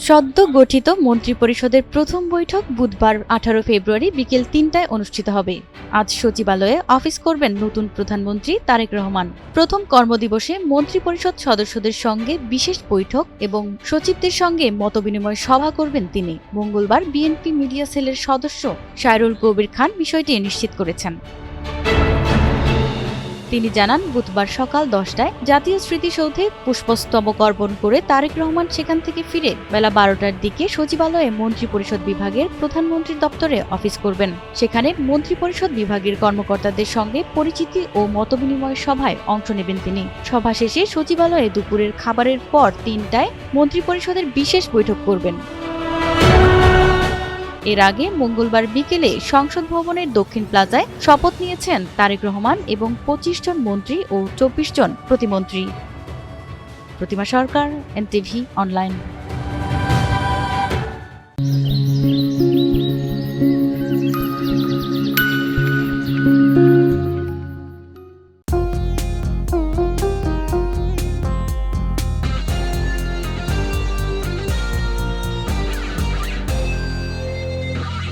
সদ্য গঠিত মন্ত্রিপরিষদের প্রথম বৈঠক বুধবার 18 ফেব্রুয়ারি বিকেল 3টায় অনুষ্ঠিত হবে। আজ সচিবালয়ে অফিস করবেন নতুন প্রধানমন্ত্রী তারেক রহমান। প্রথম কর্মদিবসে মন্ত্রিপরিষদ সদস্যদের সঙ্গে বিশেষ বৈঠক এবং সচিবদের সঙ্গে মতবিনিময় সভা করবেন তিনি। মঙ্গলবার বিএনপি মিডিয়া সেলের সদস্য সাইরুল কবির খান বিষয়টি নিশ্চিত করেছেন। তিনি জানান, বুধবার সকাল 10টায় জাতীয় স্মৃতিসৌধে পুষ্পস্তবক অর্পণ করে তারেক রহমান সেখান থেকে ফিরে বেলা 12টার দিকে সচিবালয়ে মন্ত্রিপরিষদ বিভাগের প্রধানমন্ত্রীর দপ্তরে অফিস করবেন। সেখানে মন্ত্রিপরিষদ বিভাগের কর্মকর্তাদের সঙ্গে পরিচিতি ও মতবিনিময় সভায় অংশ নেবেন তিনি। সভা শেষে সচিবালয়ে দুপুরের খাবারের পর 3টায় মন্ত্রিপরিষদের বিশেষ বৈঠক করবেন। এর আগে মঙ্গলবার বিকেলে সংসদ ভবনের দক্ষিণ প্লাজায় শপথ নিয়েছেন তারেক রহমান এবং 25 জন মন্ত্রী ও 24 জন প্রতিমন্ত্রী। প্রতিমা সরকার, এনটিভি অনলাইন।